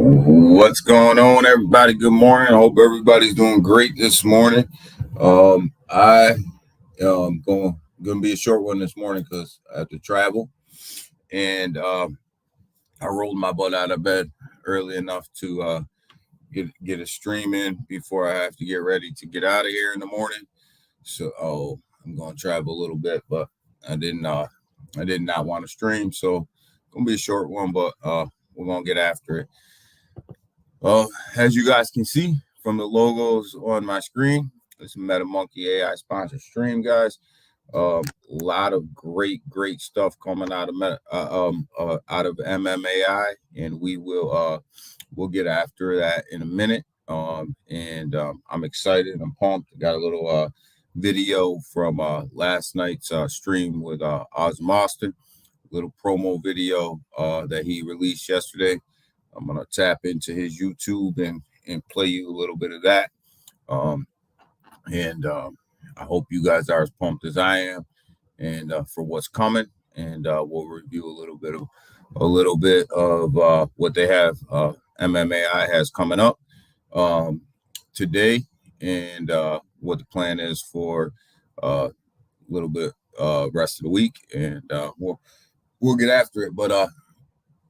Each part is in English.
What's going on, everybody? Good morning. I hope everybody's doing great this morning. I am gonna be a short one this morning because I have to travel, and I rolled my butt out of bed early enough to get a stream in before I have to get ready to get out of here in the morning. So I'm gonna travel a little bit, but I did not want to stream, so gonna be a short one, but we're gonna get after it. As you guys can see from the logos on my screen, it's a MetaMonkey AI sponsored stream, guys. A lot of great stuff coming out of MMAI, and we'll get after that in a minute. I'm excited. I'm pumped. Got a little video from last night's stream with Oz Austin, little promo video that he released yesterday. I'm gonna tap into his YouTube and play you a little bit of that. I hope you guys are as pumped as I am, and for what's coming. And we'll review a little bit of what they have. MMAI has coming up today, and what the plan is for a little bit rest of the week, and we'll get after it. But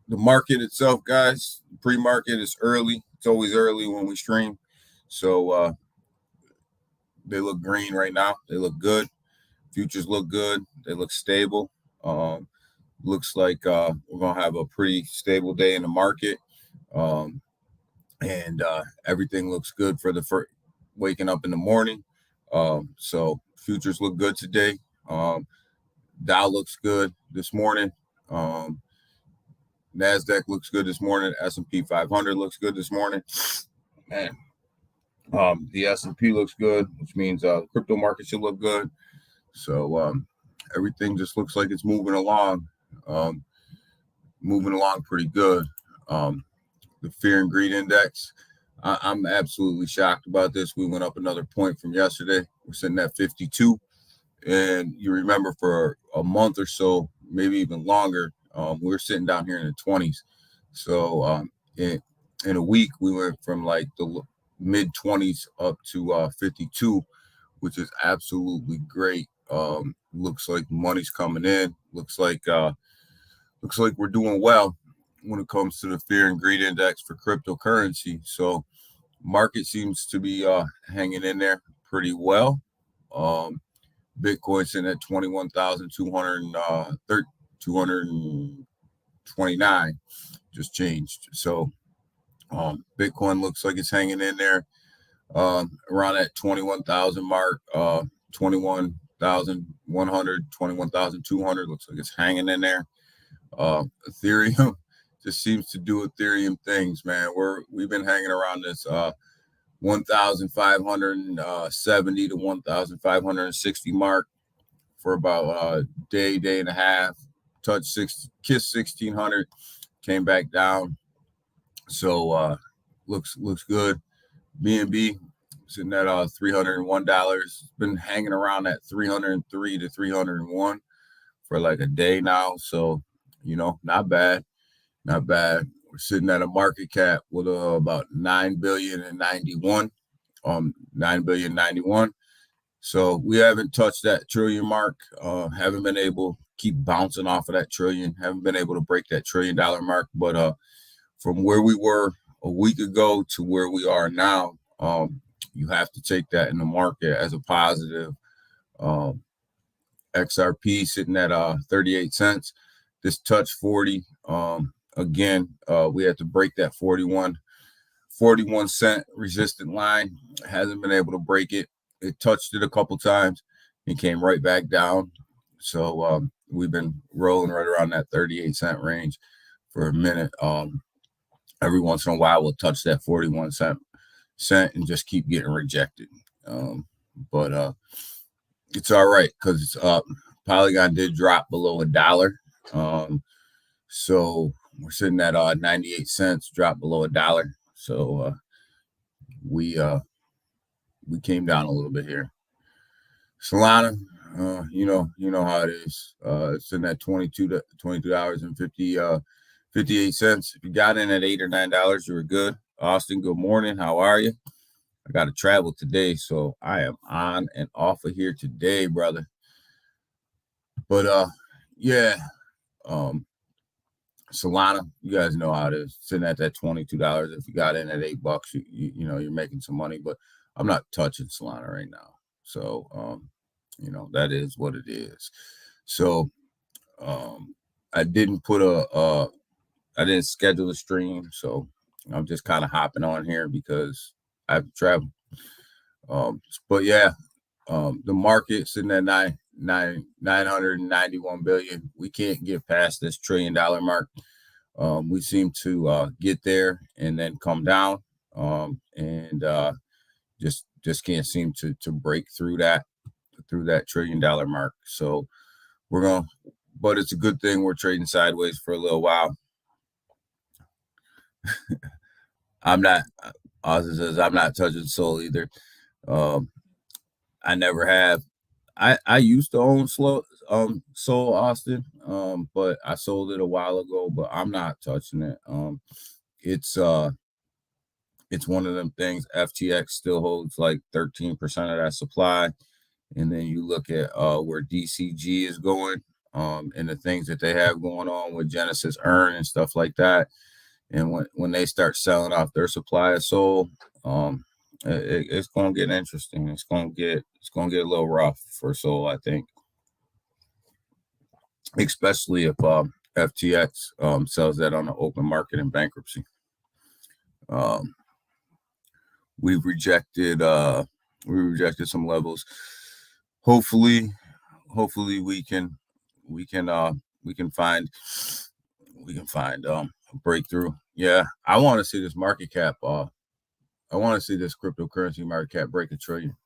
the market itself, guys, pre-market is early. It's always early when we stream. So they look green right now. They look good. Futures look good. They look stable. Looks like we're going to have a pretty stable day in the market. And everything looks good for the waking up in the morning. So futures look good today. Dow looks good this morning. NASDAQ looks good this morning. S&P 500 looks good this morning. Man, the S&P looks good, which means crypto market should look good. So everything just looks like it's moving along pretty good. The fear and greed index, I'm absolutely shocked about this. We went up another point from yesterday. We're sitting at 52. And you remember for a month or so, maybe even longer, we were sitting down here in the 20s. So in a week, we went from like the mid 20s up to 52, which is absolutely great. Looks like money's coming in. Looks like we're doing well when it comes to the fear and greed index for cryptocurrency. So market seems to be hanging in there pretty well. Bitcoin's in at 229 just changed. So Bitcoin looks like it's hanging in there around that 21,000 mark, 21,100, 21,200 looks like it's hanging in there. Ethereum just seems to do Ethereum things, man. We've been hanging around this 1,570 to 1,560 mark for about a day and a half. Kissed 1,600, came back down. So looks good. BNB sitting at $301. Been hanging around that 303 to 301 for like a day now. So not bad. We're sitting at a market cap with about 9 billion and 91. 9,091,000,000. So we haven't touched that trillion mark. Haven't been able, keep bouncing off of that trillion. Haven't been able to break that $1 trillion mark. But from where we were a week ago to where we are now, you have to take that in the market as a positive. XRP sitting at 38 cents. This touched 40. Again, we had to break that 41 cent resistant line. Hasn't been able to break it. It touched it a couple times and came right back down. So we've been rolling right around that 38 cent range for a minute. Every once in a while, we'll touch that 41 cent and just keep getting rejected. But it's all right because it's up. Polygon did drop below $1. So we're sitting at 98 cents, dropped below $1. So we came down a little bit here. Solana, you know how it is. It's in that 22 hours and 50 58 cents. If you got in at $8 or $9, you were good. Austin, good morning. How are you? I got to travel today, so I am on and off of here today, brother. But yeah, Solana, you guys know how it is. Sitting at that $22. If you got in at $8, you know you're making some money. But I'm not touching Solana right now. So you know that is what it is. So I didn't put I didn't schedule a stream, so I'm just kind of hopping on here because I have to travel. But yeah, the market sitting at 991 billion. We can't get past this $1 trillion mark. We seem to get there and then come down, and just can't seem to break through that $1 trillion mark. So we're gonna, but it's a good thing we're trading sideways for a little while. Austin says I'm not touching Sol either. I never have. I used to own Sol, Austin, but I sold it a while ago. But I'm not touching it. It's one of them things. FTX still holds like 13% of that supply, and then you look at where DCG is going, and the things that they have going on with Genesis Earn and stuff like that. And when they start selling off their supply of Sol, it's going to get interesting. It's going to get a little rough for Sol, I think, especially if FTX sells that on the open market in bankruptcy. We've rejected some levels. Hopefully we can find a breakthrough. Yeah, I want to see this market cap. I want to see this cryptocurrency market cap break $1 trillion.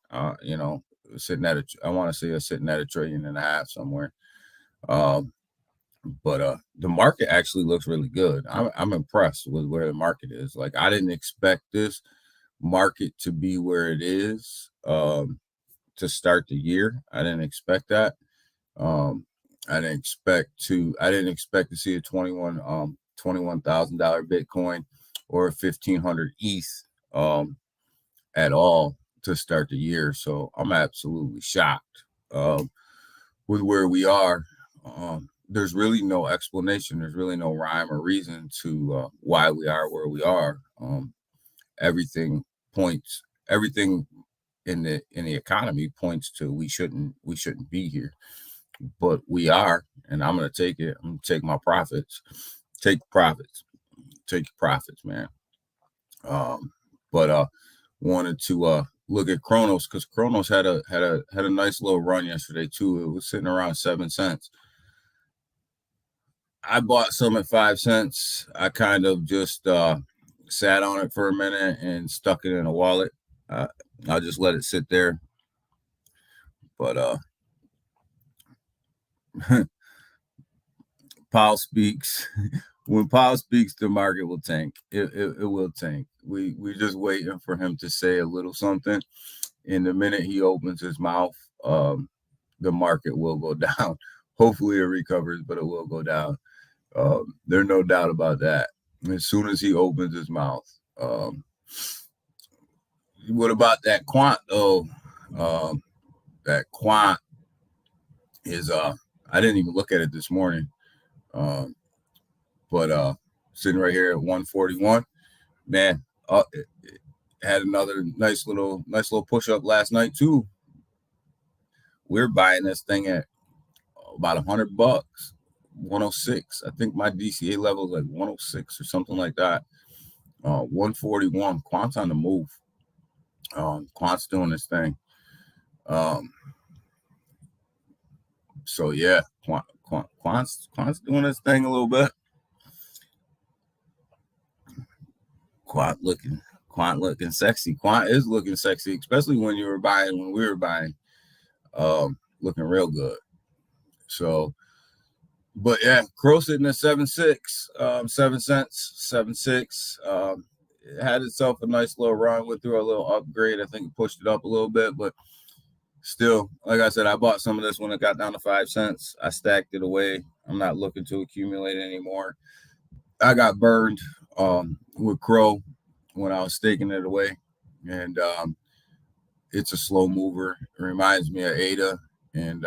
You know, I want to see us sitting at $1.5 trillion somewhere. But the market actually looks really good. I'm impressed with where the market is. Like, I didn't expect this market to be where it is to start the year. I didn't expect that. I didn't expect to see a $21,000 Bitcoin or a 1,500 ETH at all to start the year. So I'm absolutely shocked with where we are. There's really no explanation. There's really no rhyme or reason to why we are where we are. Everything in the economy points to we shouldn't be here, but we are, and I'm gonna take it. I'm gonna take my profits. Take profits, man. But wanted to look at Kronos, because Kronos had a nice little run yesterday too. It was sitting around 7 cents. I bought some at 5 cents. I kind of just sat on it for a minute and stuck it in a wallet. I'll just let it sit there. But Powell speaks. When Powell speaks, the market will tank. It will tank. We're just waiting for him to say a little something. And the minute he opens his mouth, the market will go down. Hopefully it recovers, but it will go down. There's no doubt about that. As soon as he opens his mouth. What about that quant though? That quant is I didn't even look at it this morning. But sitting right here at 141, man, it had another nice little push up last night too. We're buying this thing at about $100, 106. I think my DCA level is like 106 or something like that. 141. Quant's on the move. Quant's doing this thing. So yeah, Quant's doing this thing a little bit. Quant looking sexy. Quant is looking sexy, especially when we were buying, looking real good. So, but yeah, Crow sitting at 7.6, 7 cents, 7.6. It had itself a nice little run, went through a little upgrade. I think it pushed it up a little bit, but still, like I said, I bought some of this when it got down to 5 cents. I stacked it away. I'm not looking to accumulate anymore. I got burned with Crow when I was staking it away, and it's a slow mover. It reminds me of ADA, and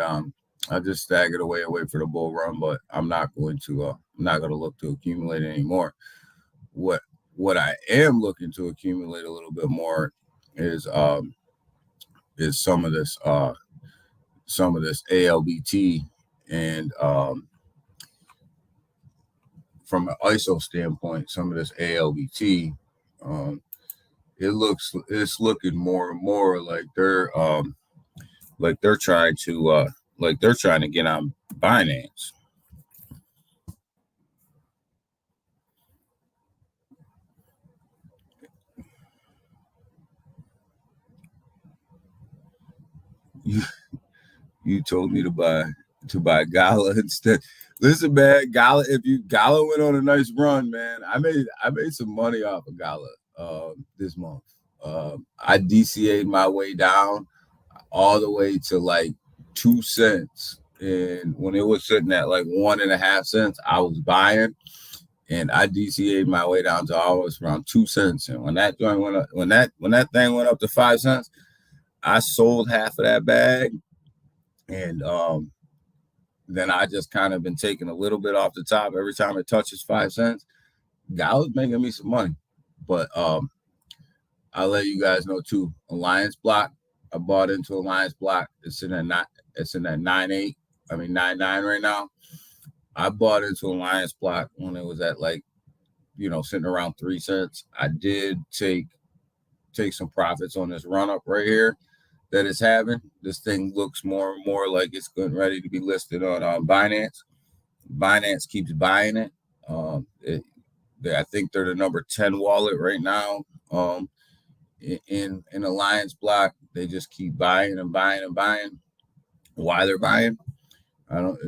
I just staggered away and wait for the bull run. But I'm not going to. I'm not going to look to accumulate it anymore. What I am looking to accumulate a little bit more is some of this ALBT, and from an ISO standpoint, some of this ALBT, it's looking more and more like they're trying to get on Binance. You told me to buy Gala instead. Listen, man, Gala. If Gala went on a nice run, man, I made some money off of Gala this month. I DCA'd my way down all the way to like 2 cents, and when it was sitting at like 1.5 cents, I was buying, and I DCA'd my way down to almost around 2 cents. And when that joint went up, when that thing went up to 5 cents, I sold half of that bag. And then I just kind of been taking a little bit off the top every time it touches 5 cents. Gala's making me some money. But I'll let you guys know too. Alliance Block. I bought into Alliance Block. It's in that 9.8. I mean 9.9 right now. I bought into Alliance Block when it was at like, sitting around 3 cents. I did take some profits on this run up right here that it's having. This thing looks more and more like it's getting ready to be listed on Binance. Binance keeps buying it. I think they're the number 10 wallet right now. In Alliance Block, they just keep buying and buying and buying. Why they're buying? I don't.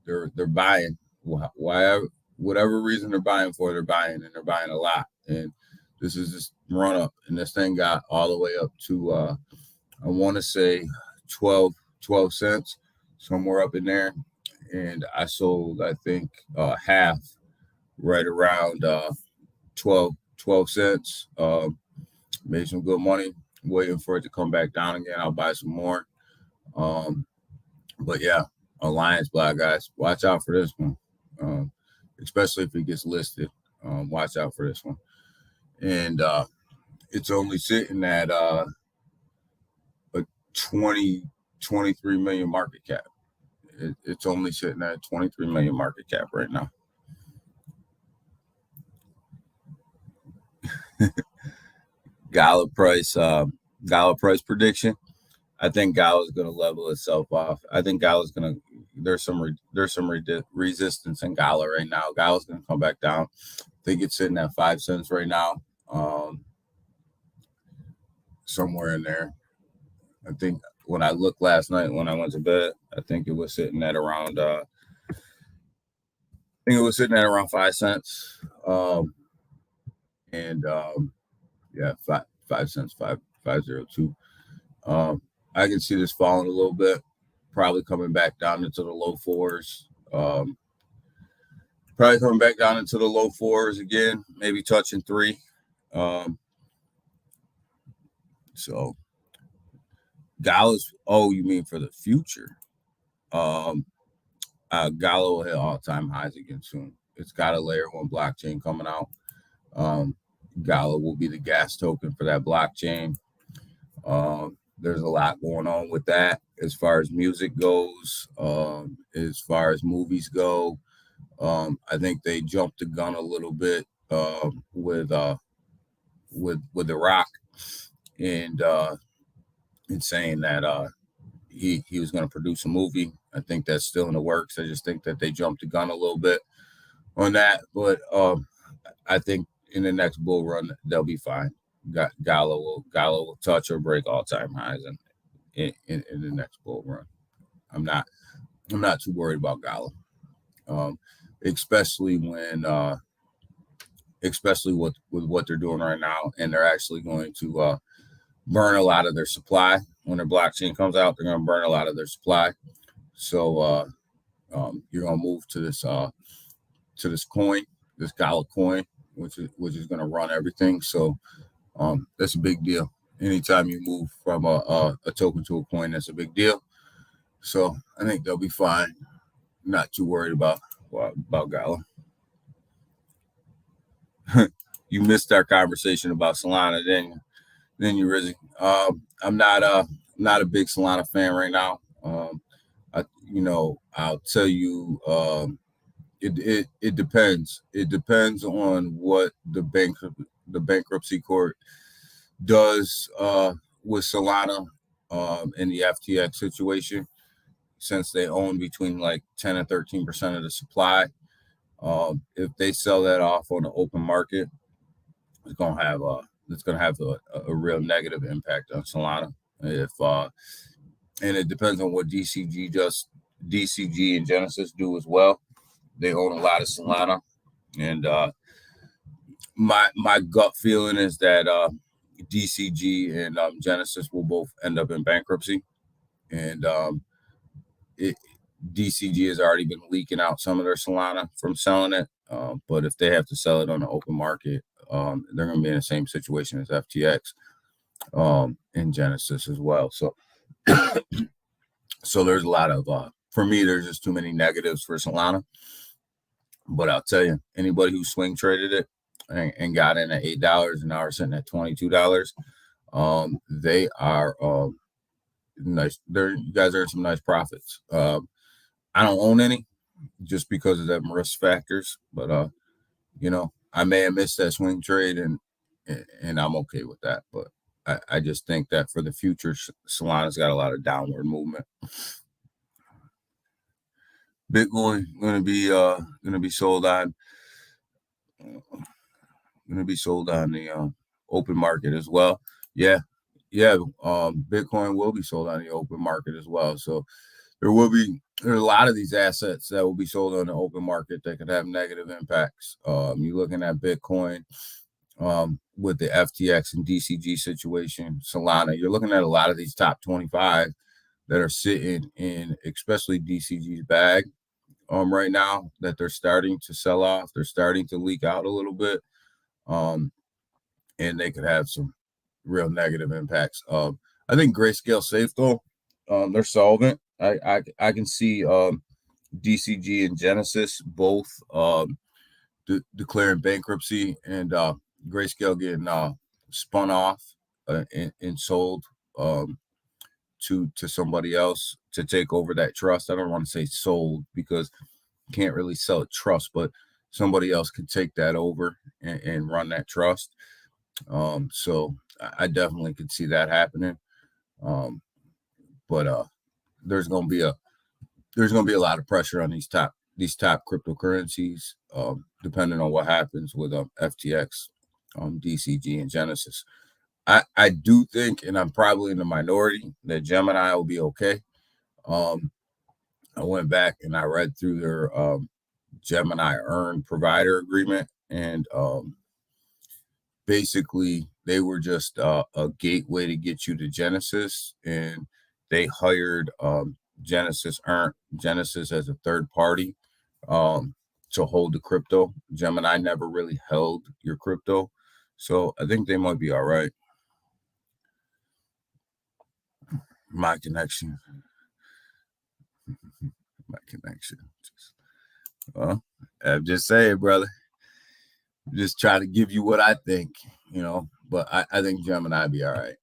They're buying. Whatever reason they're buying for, they're buying, and they're buying a lot. And this is just run up, and this thing got all the way up to I want to say 12 cents, somewhere up in there. And I sold, I think, half right around 12 cents. Made some good money, waiting for it to come back down again. I'll buy some more. But yeah, Alliance Block, guys, watch out for this one, especially if it gets listed. Watch out for this one. And it's only sitting at 23 million market cap. It's only sitting at 23 million market cap right now. Gala price prediction. I think Gala is going to level itself off. I think Gala's going to. There's some resistance in Gala right now. Gala's going to come back down. I think it's sitting at 5 cents right now. Somewhere in there. I think when I looked last night when I went to bed, I think it was sitting at around 5 cents. Yeah, 5 cents, 5.02. I can see this falling a little bit, probably coming back down into the low fours. Probably coming back down into the low fours again, maybe touching 3. So Gala's, you mean for the future? Gala will hit all-time highs again soon. It's got a layer 1 blockchain coming out. Gala will be the gas token for that blockchain. There's a lot going on with that as far as music goes, as far as movies go. I think they jumped the gun a little bit with The Rock and saying that he was going to produce a movie. I think that's still in the works. I just think that they jumped the gun a little bit on that, but I think in the next bull run they'll be fine. Gala will touch or break all-time highs in the next bull run. I'm not too worried about Gala, especially when especially with what they're doing right now, and they're actually going to burn a lot of their supply when their blockchain comes out. They're going to burn a lot of their supply, so you're going to move to this coin, this Gala coin, which is going to run everything. So that's a big deal. Anytime you move from a token to a coin, that's a big deal. So I think they'll be fine. Not too worried about Gala. You missed our conversation about Solana, then you, Rizzy. I'm not a big Solana fan right now. I'll tell you, it depends. It depends on what the bankruptcy court does with Solana in the FTX situation, since they own between like 10 and 13% of the supply. If they sell that off on the open market, it's gonna have a real negative impact on Solana. If and it depends on what DCG and Genesis do as well. They own a lot of Solana, and my gut feeling is that DCG and Genesis will both end up in bankruptcy, and DCG has already been leaking out some of their Solana from selling it. But if they have to sell it on the open market, they're going to be in the same situation as FTX and Genesis as well. So, so there's a lot of, for me, there's just too many negatives for Solana. But I'll tell you, anybody who swing traded it and got in at $8 and now are sitting at $22, they are nice. You guys earn some nice profits. I don't own any just because of them risk factors, but I may have missed that swing trade, and I'm okay with that. But I just think that for the future, Solana's got a lot of downward movement. Bitcoin going to be sold on the open market as well. Yeah. Bitcoin will be sold on the open market as well. So there are a lot of these assets that will be sold on the open market that could have negative impacts. You're looking at Bitcoin with the FTX and DCG situation, Solana. You're looking at a lot of these top 25 that are sitting in, especially DCG's bag right now, that they're starting to sell off. They're starting to leak out a little bit, and they could have some real negative impacts. I think Grayscale safe though. They're solvent. I can see DCG and Genesis both declaring bankruptcy, and Grayscale getting spun off and sold to somebody else to take over that trust. I don't want to say sold because you can't really sell a trust, but somebody else could take that over and run that trust. So I definitely could see that happening. But there's going to be a lot of pressure on these top cryptocurrencies, depending on what happens with FTX, DCG, and Genesis. I do think, and I'm probably in the minority, that Gemini will be okay. I went back and I read through their Gemini Earn provider agreement, and basically they were just a gateway to get you to Genesis, and they hired Genesis as a third party to hold the crypto. Gemini never really held your crypto, so I think they might be all right. My connection. I'm just saying, brother. Just try to give you what I think, but I think Gemini be all right.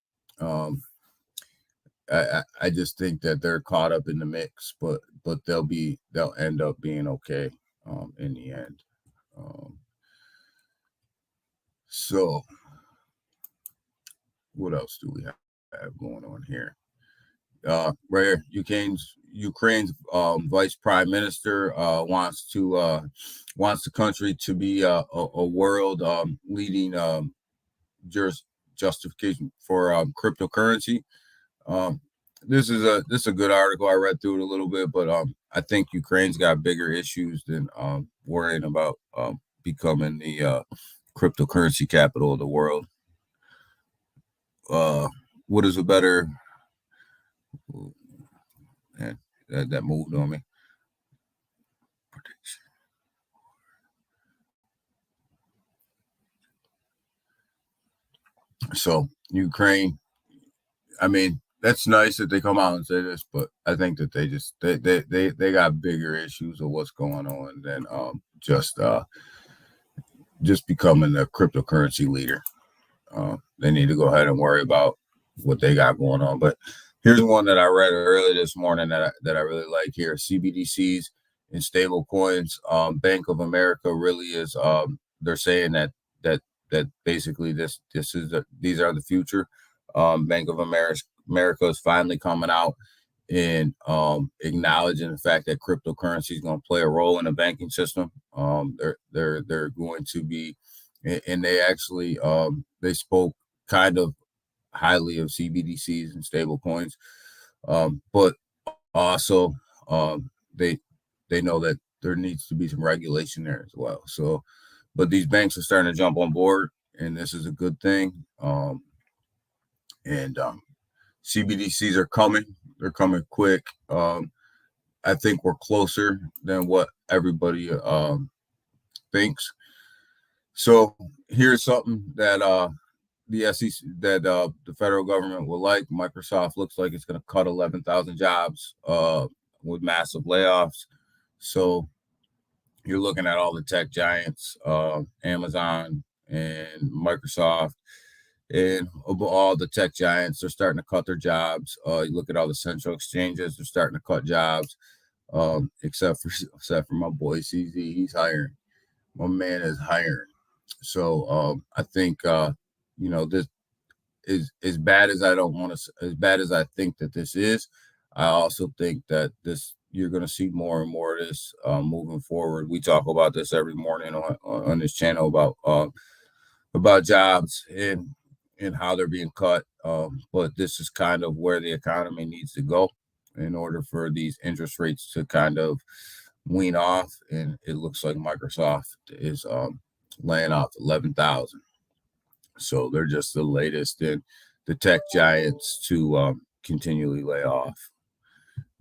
I just think that they're caught up in the mix, but they'll end up being okay in the end. So what else do we have going on here? Right here, Ukraine's vice prime minister wants the country to be a world leading justification for cryptocurrency. This is a good article. I read through it a little bit, but I think Ukraine's got bigger issues than worrying about becoming the cryptocurrency capital of the world. What is a better? And that moved on me. So Ukraine, I mean, that's nice that they come out and say this, but I think that they got bigger issues of what's going on than just becoming a cryptocurrency leader. They need to go ahead and worry about what they got going on. But here's one that I read earlier this morning that I really like here: CBDCs and stable coins. Bank of America really is. They're saying that basically these are the future. Bank of America is finally coming out and acknowledging the fact that cryptocurrency is going to play a role in the banking system. They're going to be, and they actually they spoke kind of highly of CBDCs and stable coins, but also they know that there needs to be some regulation there as well. So, but these banks are starting to jump on board, and this is a good thing. And CBDCs are coming; they're coming quick. I think we're closer than what everybody thinks. So here's something that the SEC, that the federal government will like. Microsoft looks like it's going to cut 11,000 jobs with massive layoffs. So you're looking at all the tech giants, Amazon and Microsoft, and all the tech giants. They're starting to cut their jobs. You look at all the central exchanges; they're starting to cut jobs. Except for my boy CZ, he's hiring. My man is hiring. So I think this is as bad as I don't want to, as bad as I think that this is. I also think that you're going to see more and more of this moving forward. We talk about this every morning on this channel about jobs and how they're being cut. But this is kind of where the economy needs to go in order for these interest rates to kind of wean off. And it looks like Microsoft is laying off 11,000. So they're just the latest in the tech giants to continually lay off.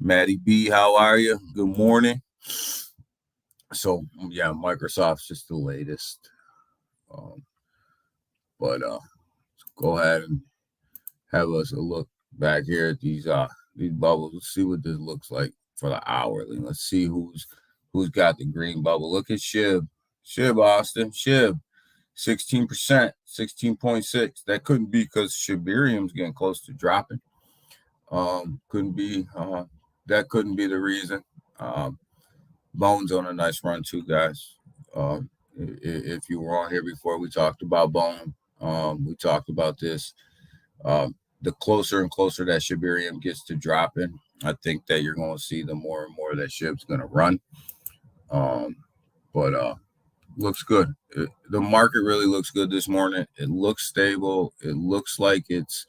Maddie B, how are you? Good morning. So yeah, Microsoft's just the latest. But go ahead and have us a look back here at these bubbles. Let's see what this looks like for the hourly. Let's see who's got the green bubble. Look at Shib, Austin, 16%, 16.6. That couldn't be because Shibarium's getting close to dropping. Couldn't be. That couldn't be the reason. Bone's on a nice run too, guys. If you were on here before, we talked about Bone. We talked about this. The closer and closer that Shibarium gets to dropping, I think that you're going to see the more and more that Shib's going to run. But looks good. The market really looks good this morning. It looks stable. It looks like it's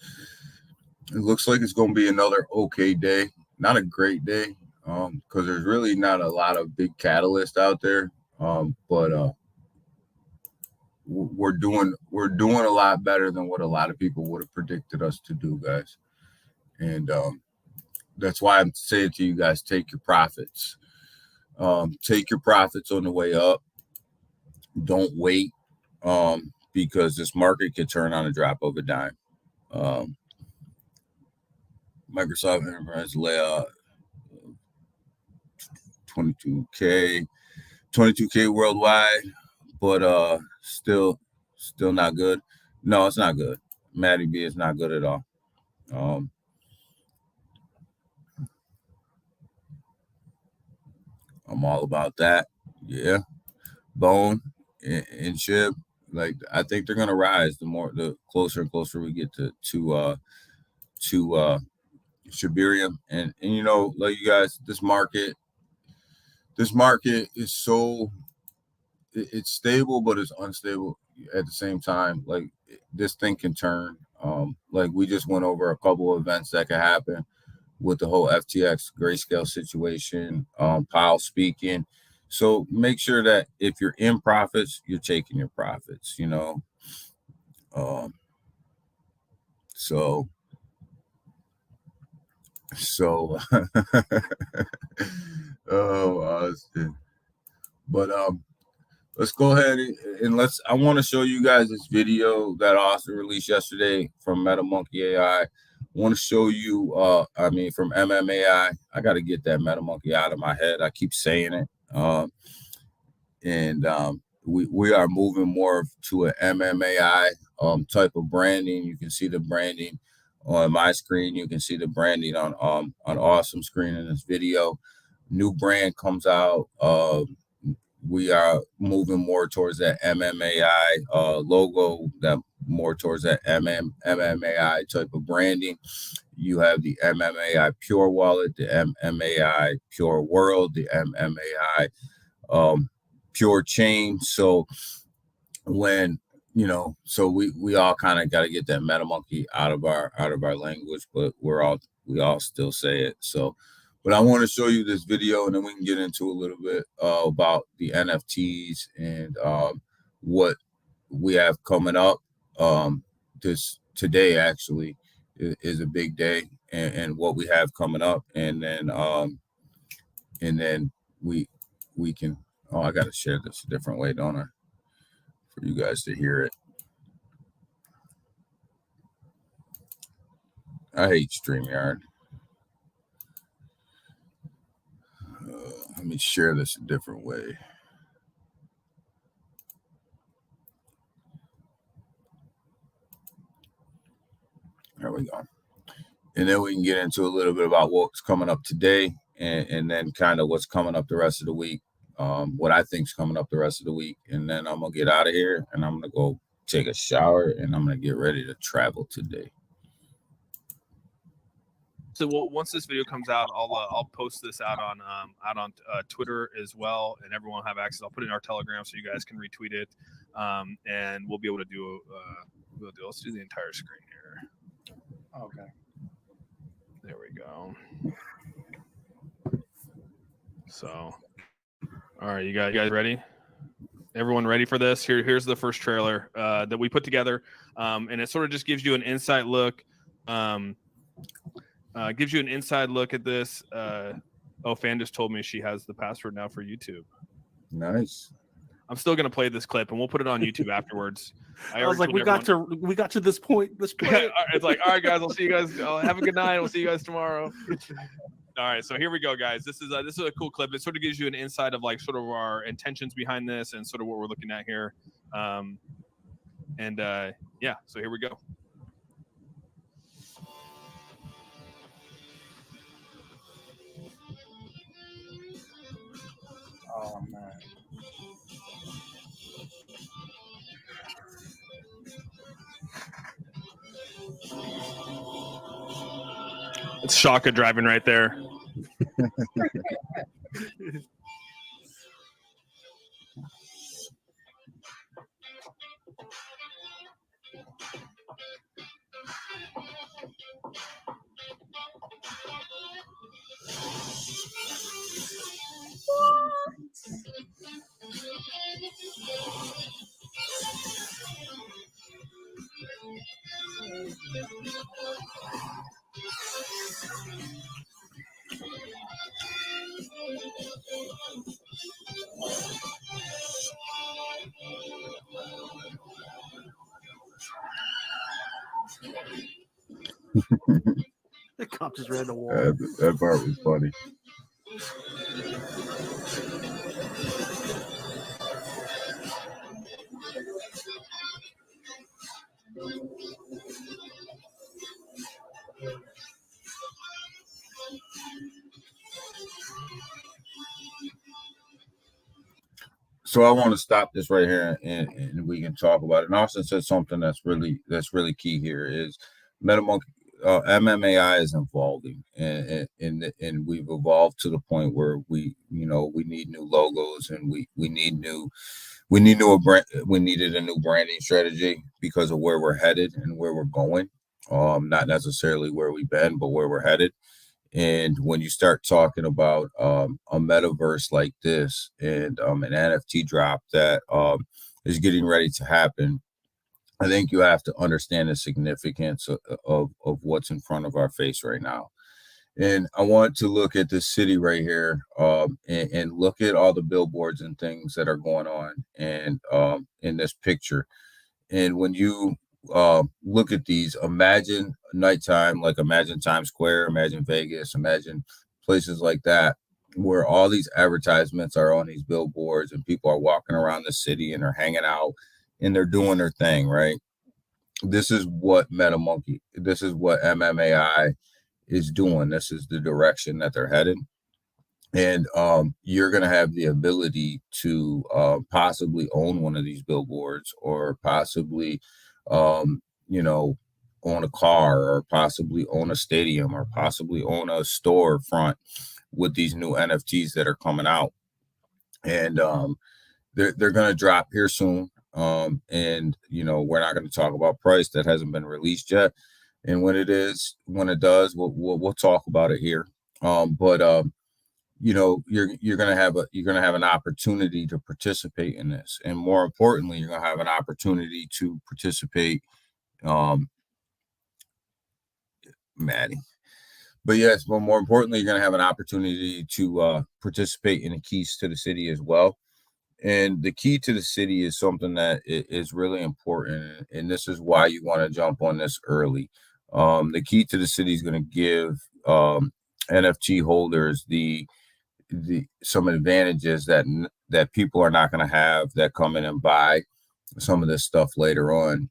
going to be another okay day. Not a great day, because there's really not a lot of big catalysts out there. But we're doing a lot better than what a lot of people would have predicted us to do, guys. And that's why I'm saying to you guys, take your profits. Take your profits on the way up. Don't wait, because this market could turn on a drop of a dime. Microsoft Enterprise layout 22K worldwide, but still not good. No, it's not good. Maddie B is not good at all. I'm all about that. Yeah. Bone and Shib, like, I think they're gonna rise the closer and closer we get to Shibarium. And like, you guys, this market is so, it's stable, but it's unstable at the same time. Like, this thing can turn. Like, we just went over a couple of events that could happen with the whole FTX grayscale situation, Powell speaking. So make sure that if you're in profits, you're taking your profits, so oh, Austin. But let's go ahead and I want to show you guys this video that Austin released yesterday from MetaMonkey AI. I want to show you, from MMAI. I got to get that MetaMonkey out of my head. I keep saying it. We are moving more to an MMAI type of branding. You can see the branding on my screen. You can see the branding on Awesome screen in this video. New brand comes out. We are moving more towards that MMAI logo, that more towards that MMAI type of branding. You have the MMAI Pure Wallet, the MMAI Pure World, the MMAI Pure Chain. So when so we all kind of got to get that MetaMonkey out of our language, but we all still say it. So, but I want to show you this video, and then we can get into a little bit about the NFTs and what we have coming up. Today actually is a big day, and what we have coming up, and then we can. Oh, I got to share this a different way, don't I? For you guys to hear it. I hate StreamYard. Let me share this a different way. There we go. And then we can get into a little bit about what's coming up today, and then kind of what's coming up the rest of the week. What I think is coming up the rest of the week, and then I'm gonna get out of here and I'm gonna go take a shower and I'm gonna get ready to travel today. So once this video comes out, I'll post this out on Twitter as well, and everyone will have access. I'll put it in our Telegram so you guys can retweet it, and we'll be able to do. Let's do the entire screen here. Okay. There we go. So, all right, you guys ready? Everyone ready for this? Here's the first trailer that we put together, and it sort of just gives you an inside look. Gives you an inside look at this. Fan just told me she has the password now for YouTube. Nice. I'm still gonna play this clip and we'll put it on YouTube afterwards. I was like, we got to this point. Let's play it. It's like, all right, guys, I'll see you guys. Have a good night. We'll see you guys tomorrow. All right, so here we go, guys. This is a cool clip. It sort of gives you an insight of like sort of our intentions behind this and sort of what we're looking at here. Yeah, so here we go. Oh man. It's Shaka driving right there. The cop just ran the wall. That part was funny. So I want to stop this right here, and we can talk about it. And Austin said something that's really key here is MetaMonkey MMAI is evolving, and we've evolved to the point where we need new logos, and we needed a new branding strategy because of where we're headed and where we're going. Not necessarily where we've been, but where we're headed. And when you start talking about a metaverse like this and an NFT drop that is getting ready to happen, I think you have to understand the significance of what's in front of our face right now. And I want to look at this city right here, and look at all the billboards and things that are going on, and in this picture. And when you look at these, imagine nighttime, like imagine Times Square, imagine Vegas, imagine places like that, where all these advertisements are on these billboards, and people are walking around the city and they're hanging out and they're doing their thing, right? This is what this is what MMAI is doing. This is the direction that they're headed. And you're going to have the ability to possibly own one of these billboards, or possibly, you know, own a car, or possibly own a stadium, or possibly own a storefront with these new NFTs that are coming out. And they're going to drop here soon. And, we're not going to talk about price. That hasn't been released yet. And when it does, we'll talk about it here. But you're gonna have an opportunity to participate in this, and more importantly, you're gonna have an opportunity to participate, Maddie. But yes, but more importantly, you're gonna have an opportunity to participate in the keys to the city as well. And the key to the city is something that is really important, and this is why you want to jump on this early. The key to the city is going to give NFT holders some advantages that people are not going to have that come in and buy some of this stuff later on.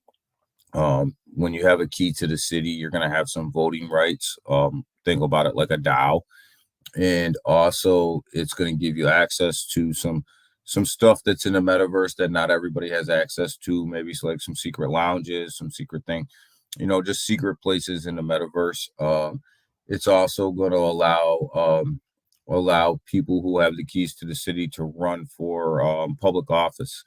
When you have a key to the city, you're going to have some voting rights. Think about it like a DAO. And also it's going to give you access to some stuff that's in the metaverse that not everybody has access to. Maybe it's like some secret lounges, some secret thing, just secret places in the metaverse. It's also going to allow people who have the keys to the city to run for public office.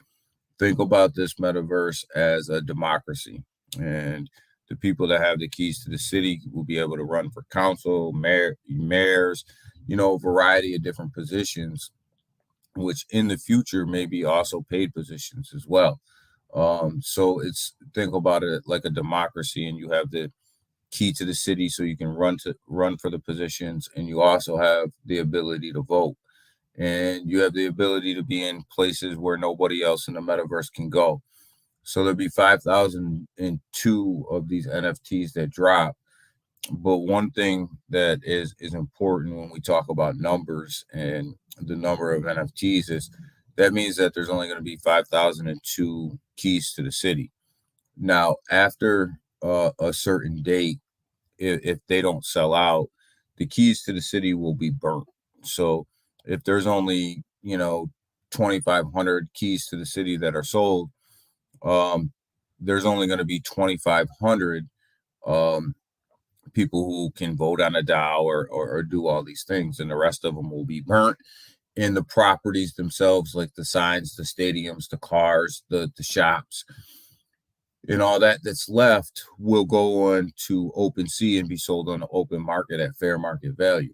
Think about this metaverse as a democracy, and the people that have the keys to the city will be able to run for council, mayors, a variety of different positions, which in the future may be also paid positions as well. So think about it like a democracy, and you have the key to the city so you can run for the positions, and you also have the ability to vote, and you have the ability to be in places where nobody else in the metaverse can go. So there'll be 5,002 of these NFTs that drop. But one thing that is important when we talk about numbers and the number of NFTs is that means that there's only going to be 5,002 keys to the city. Now, after a certain date, if they don't sell out, the keys to the city will be burnt. So if there's only 2,500 keys to the city that are sold, there's only going to be 2,500 people who can vote on a DAO or do all these things, and the rest of them will be burnt. And the properties themselves, like the signs, the stadiums, the cars, the shops, and all that's left will go on to OpenSea and be sold on the open market at fair market value.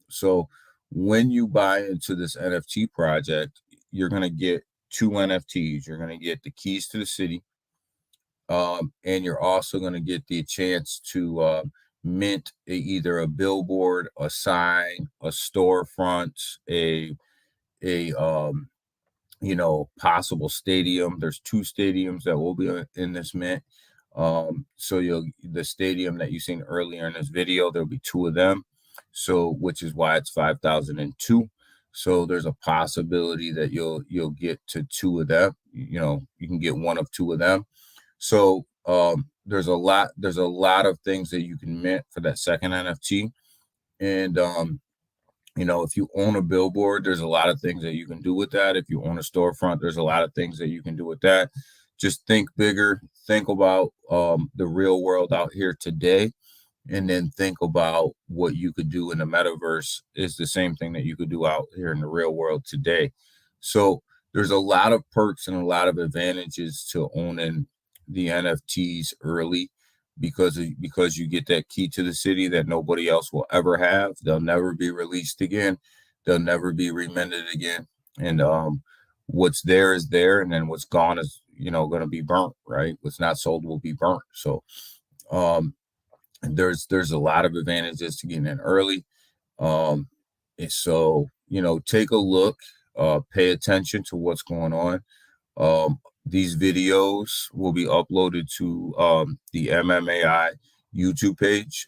So when you buy into this NFT project, you're going to get two NFTs. You're going to get the keys to the city, and you're also going to get the chance to mint either a billboard, a sign, a storefront, a possible stadium. There's two stadiums that will be in this mint. So the stadium that you seen earlier in this video, there'll be two of them. So which is why it's 5,002. So there's a possibility that you'll get to two of them. You can get one of two of them. So there's a lot of things that you can mint for that second NFT. And if you own a billboard, there's a lot of things that you can do with that. If you own a storefront, there's a lot of things that you can do with that. Just think bigger. Think about the real world out here today, and then think about what you could do in the metaverse is the same thing that you could do out here in the real world today. So there's a lot of perks and a lot of advantages to owning the NFTs early, because you get that key to the city that nobody else will ever have. They'll never be released again. They'll never be reminted again. And what's there is there, and then what's gone is going to be burnt, right? What's not sold will be burnt. So there's a lot of advantages to getting in early. And so, take a look, pay attention to what's going on. These videos will be uploaded to the MMAI YouTube page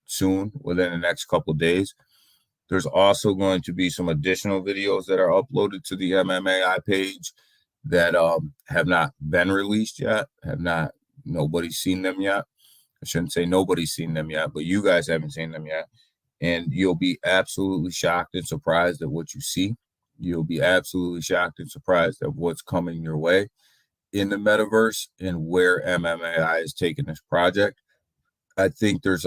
soon, within the next couple of days. There's also going to be some additional videos that are uploaded to the MMAI page that have not been released yet, nobody's seen them yet. I shouldn't say nobody's seen them yet, but you guys haven't seen them yet. And you'll be absolutely shocked and surprised at what you see. You'll be absolutely shocked and surprised at what's coming your way in the metaverse and where MMAI is taking this project. I think there's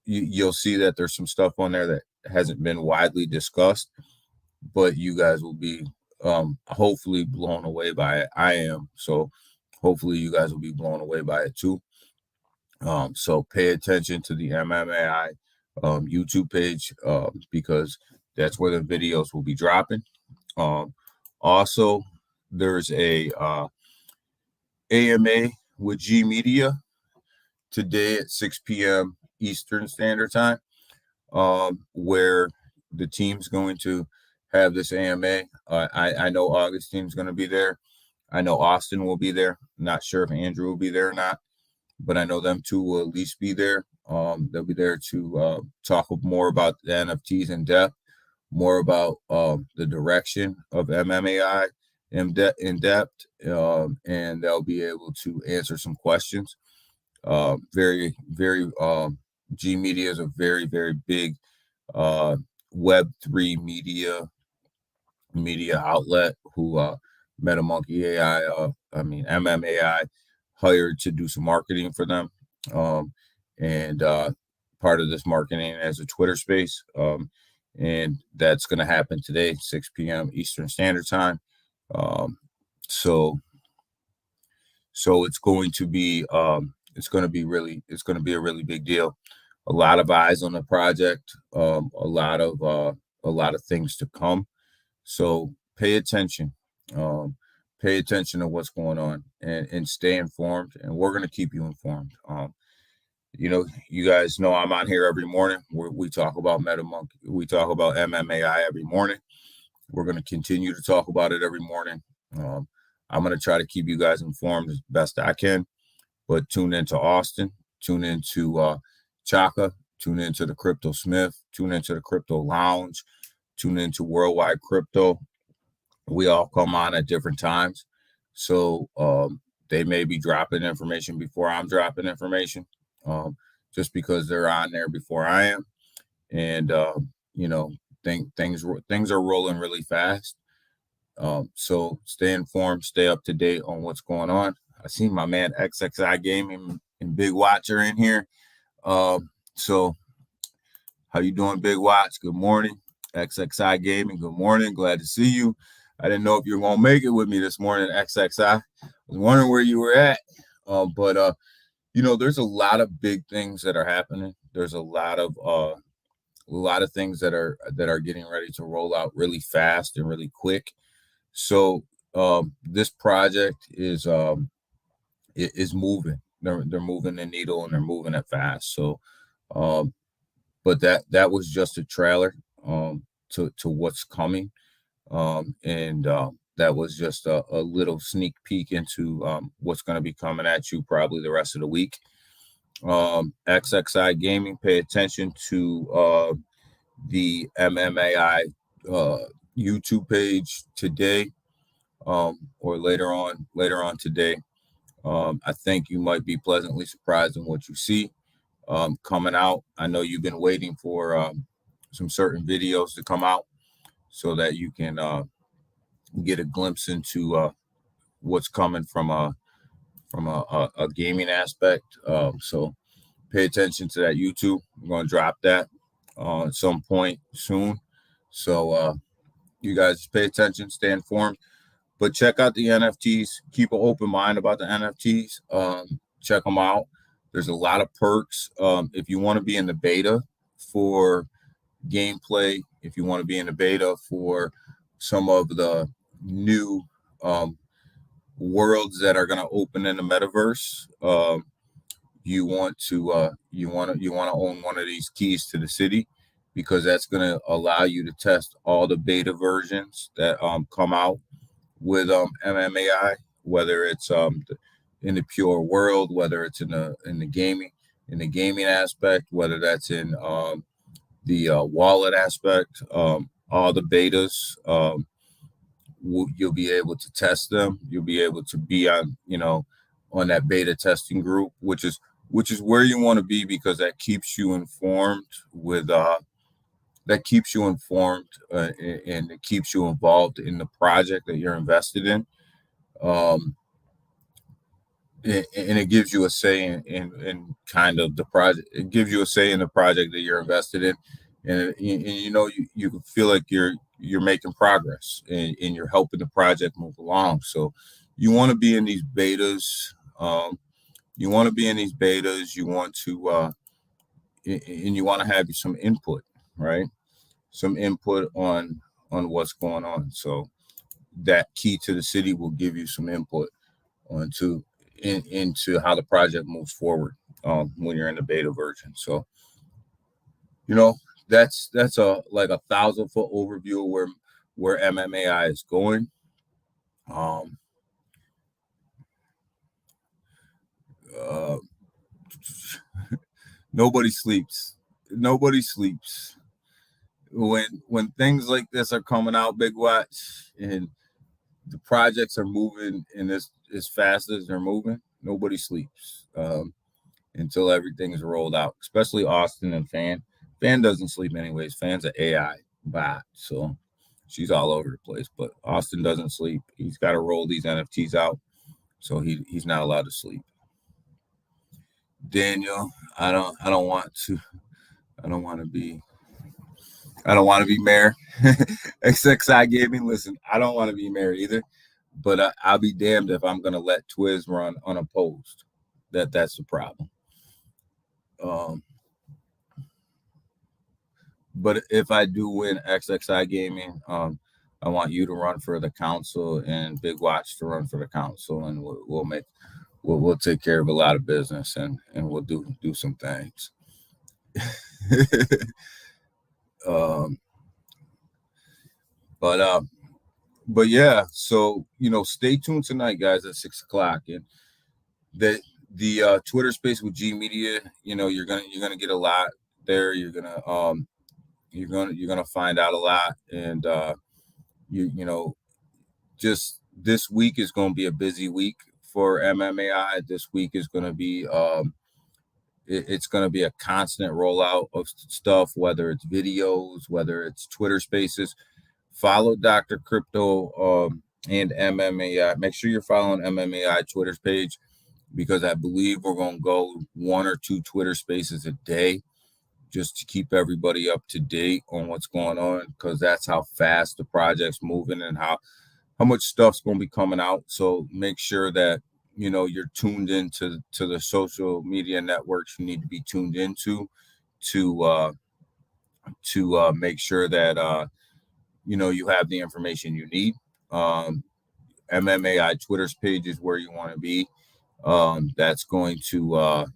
you'll see that there's some stuff on there that hasn't been widely discussed, but you guys will be hopefully blown away by it. I am. So hopefully you guys will be blown away by it too. So pay attention to the MMAI YouTube page because that's where the videos will be dropping. Also, there's a AMA with G Media today at 6 p.m. Eastern Standard Time, where the team's going to have this AMA. I know Augustine's going to be there. I know Austin will be there. Not sure if Andrew will be there or not, but I know them two will at least be there. They'll be there to talk more about the NFTs in depth, more about the direction of MMAI in depth, and they'll be able to answer some questions. Very, very, G Media is a very, very big Web3 media outlet who MetaMonkey AI, MMAI hired to do some marketing for them. And part of this marketing as a Twitter space. And that's going to happen today, 6 p.m. Eastern Standard Time. So it's going to be a really big deal. A lot of eyes on the project, a lot of things to come. So pay attention to what's going on and stay informed. And we're going to keep you informed. You guys know I'm on here every morning. We talk about MetaMonkey. We talk about MMAI every morning. We're going to continue to talk about it every morning. I'm going to try to keep you guys informed as best I can. But tune into Austin. Tune into Chaka. Tune into the Crypto Smith. Tune into the Crypto Lounge. Tune into Worldwide Crypto. We all come on at different times. So they may be dropping information before I'm dropping information. Just because they're on there before I am, and things are rolling really fast. So stay informed, stay up to date on what's going on. I see my man XXI Gaming and Big Watcher in here. So how you doing, Big Watch? Good morning. XXI Gaming, good morning. Glad to see you. I didn't know if you were gonna make it with me this morning, XXI. I was wondering where you were at, but there's a lot of big things that are happening. There's a lot of things that are getting ready to roll out really fast and really quick. So this project is moving. They're moving the needle and they're moving it fast. So, but that was just a trailer to what's coming, and that was just a little sneak peek into what's going to be coming at you probably the rest of the week. XXI Gaming, pay attention to the MMAI YouTube page today, or later on today. I think you might be pleasantly surprised in what you see coming out. I know you've been waiting for some certain videos to come out so that you can get a glimpse into what's coming from a gaming aspect. So pay attention to that YouTube. I'm going to drop that at some point soon. So you guys pay attention, stay informed, but check out the NFTs. Keep an open mind about the NFTs. Check them out. There's a lot of perks. If you want to be in the beta for gameplay, if you want to be in the beta for some of the new worlds that are going to open in the metaverse, you want to own one of these keys to the city. because that's going to allow you to test all the beta versions that come out with MMAI, whether it's in the pure world, whether it's in the gaming aspect, whether that's in the wallet aspect, all the betas. You'll be able to test them. You'll be able to be on on that beta testing group, which is where you want to be, because that keeps you informed and it keeps you involved in the project that you're invested in. And it gives you a say in kind of the project. It gives you a say in the project that you're invested in, and you feel like you're making progress and you're helping the project move along. So you want to be in these betas. You want to and you want to have some input, right? Some input on what's going on. So that key to the city will give you some input into how the project moves forward when you're in the beta version. So that's a 1,000-foot overview of where MMAI is going. Nobody sleeps. When things like this are coming out, Big Watch, and the projects are moving in this as fast as they're moving, nobody sleeps until everything is rolled out, especially Austin and Fan. Fan doesn't sleep anyways. Fan's an AI bot, so she's all over the place. But Austin doesn't sleep. He's got to roll these NFTs out, so he's not allowed to sleep. Daniel, I don't want to be mayor. XXI Gaming, listen, I don't want to be mayor either, but I'll be damned if I'm going to let Twiz run unopposed. That's the problem. But if I do win XXI Gaming, I want you to run for the council and Big Watch to run for the council, and we'll take care of a lot of business, and we'll do some things. But yeah, so stay tuned tonight, guys, at 6:00, and the Twitter space with G Media. You're gonna get a lot there. You're gonna find out a lot, and just this week is going to be a busy week for MMAI. This week is going to be it's going to be a constant rollout of stuff, whether it's videos, whether it's Twitter spaces. Follow Dr. Crypto and MMAI. Make sure you're following MMAI Twitter's page, because I believe we're going to go 1 or 2 Twitter spaces a day, just to keep everybody up to date on what's going on, because that's how fast the project's moving and how much stuff's going to be coming out. So make sure that you're tuned into the social media networks you need to be tuned into to make sure that you have the information you need. MMAI Twitter's page is where you want to be. That's going to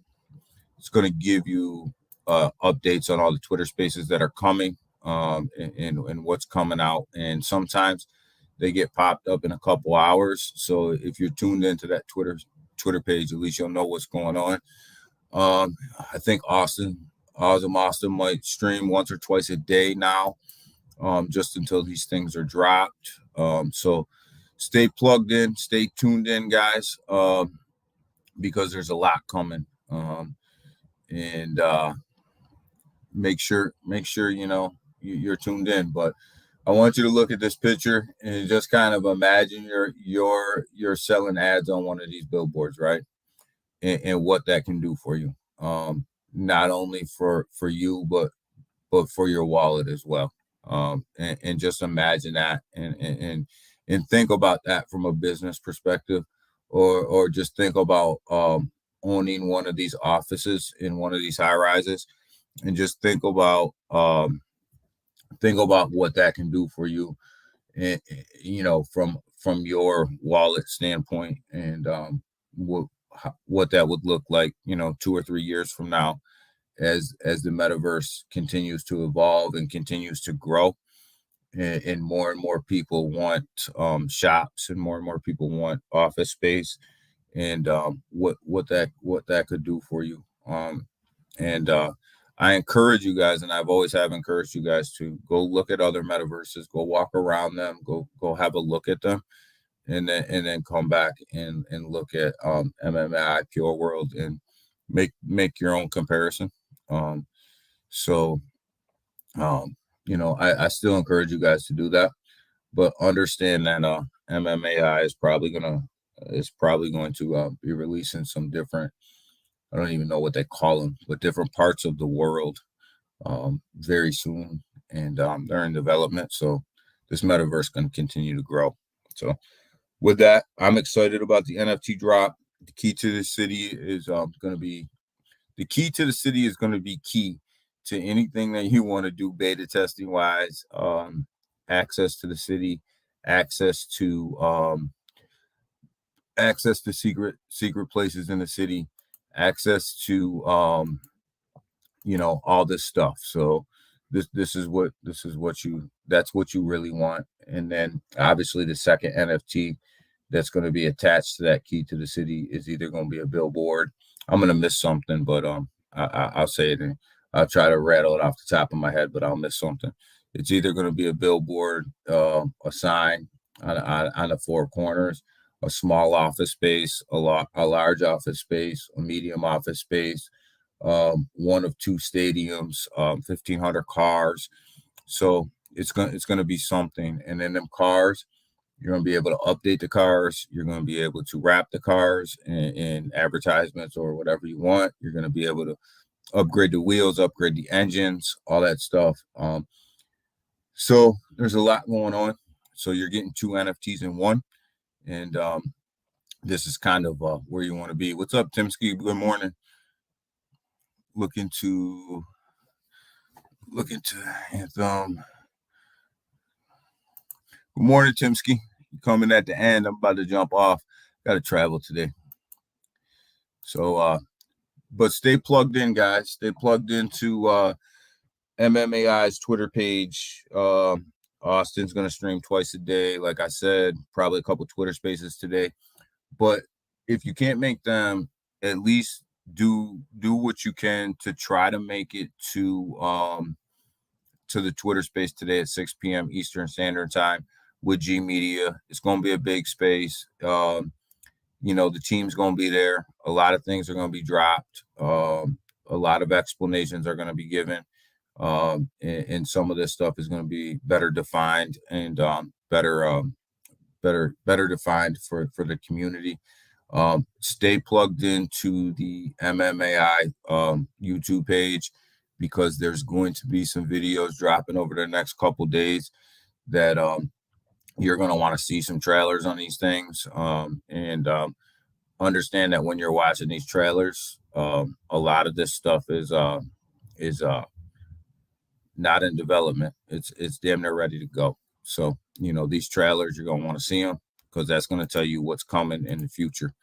it's going to give you updates on all the Twitter spaces that are coming, and what's coming out. And sometimes they get popped up in a couple hours. So if you're tuned into that Twitter page, at least you'll know what's going on. I think Austin might stream once or twice a day now, just until these things are dropped. So stay plugged in, stay tuned in, guys, because there's a lot coming. And make sure you're tuned in. But I want you to look at this picture and just kind of imagine you're selling ads on one of these billboards, right? And what that can do for you, not only for you, but for your wallet as well. And just imagine that, and think about that from a business perspective, or just think about owning one of these offices in one of these high rises, and just think about what that can do for you, and from your wallet standpoint, and what that would look like 2 or 3 years from now, as the metaverse continues to evolve and continues to grow, and more people want shops, and more people want office space, and what that could do for you. And I encourage you guys, and I've always have encouraged you guys to go look at other metaverses, go walk around them, go have a look at them, and then come back and look at MMI Pure World and make your own comparison. So I still encourage you guys to do that, but understand that MMAI is probably going to be releasing some different, I don't even know what they call them, but different parts of the world very soon, and they're in development. So this metaverse can continue to grow. So with that, I'm excited about the NFT drop. The key to the city is going to be key to anything that you want to do beta testing wise. Access to the city, access to secret places in the city, access to all this stuff. So that's what you really want. And then obviously the second NFT that's going to be attached to that key to the city is either going to be a billboard. I'm going to miss something, but I'll say it, and I'll try to rattle it off the top of my head, but I'll miss something. It's either going to be a billboard, a sign on the four corners, a small office space, a large office space, a medium office space, one of two stadiums, 1,500 cars. So it's going to be something. And then them cars, you're going to be able to update the cars. You're going to be able to wrap the cars in advertisements or whatever you want. You're going to be able to upgrade the wheels, upgrade the engines, all that stuff. So there's a lot going on. So you're getting two NFTs in one. And this is kind of where you want to be. What's up, Timsky? Good morning. Looking to Anthem. Good morning, Timsky. Coming at the end. I'm about to jump off. Got to travel today. So, but stay plugged in, guys. Stay plugged into MMAI's Twitter page. Austin's going to stream twice a day. Like I said, probably a couple Twitter spaces today. But if you can't make them, at least do what you can to try to make it to the Twitter space today at 6 p.m. Eastern Standard Time with G Media. It's going to be a big space. The team's going to be there. A lot of things are going to be dropped. A lot of explanations are going to be given. And some of this stuff is going to be better defined and better defined for the community. Stay plugged into the MMAI YouTube page, because there's going to be some videos dropping over the next couple days that you're going to want to see some trailers on these things, and understand that when you're watching these trailers, a lot of this stuff is not in development. It's damn near ready to go. So these trailers, you're going to want to see them, because that's going to tell you what's coming in the future.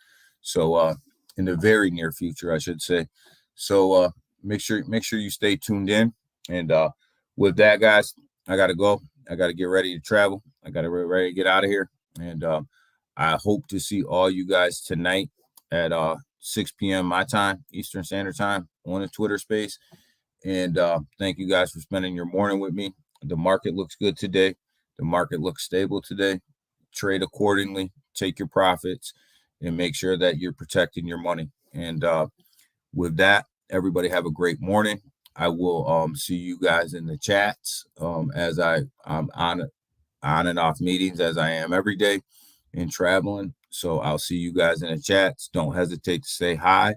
So in the very near future, I should say. So make sure you stay tuned in. And with that, guys, I got to go. I got to get ready to travel. I got to get ready to get out of here. And I hope to see all you guys tonight at 6 p.m. my time, Eastern Standard Time, on the Twitter space. And thank you guys for spending your morning with me. The market looks good today. The market looks stable today. Trade accordingly. Take your profits and make sure that you're protecting your money. And with that, everybody have a great morning. I will see you guys in the chats as I'm on and off meetings, as I am every day in traveling. So I'll see you guys in the chats. Don't hesitate to say hi.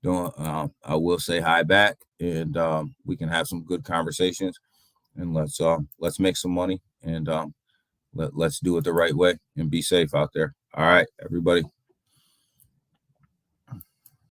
I will say hi back, and we can have some good conversations, and let's make some money, and let's do it the right way and be safe out there. All right, everybody.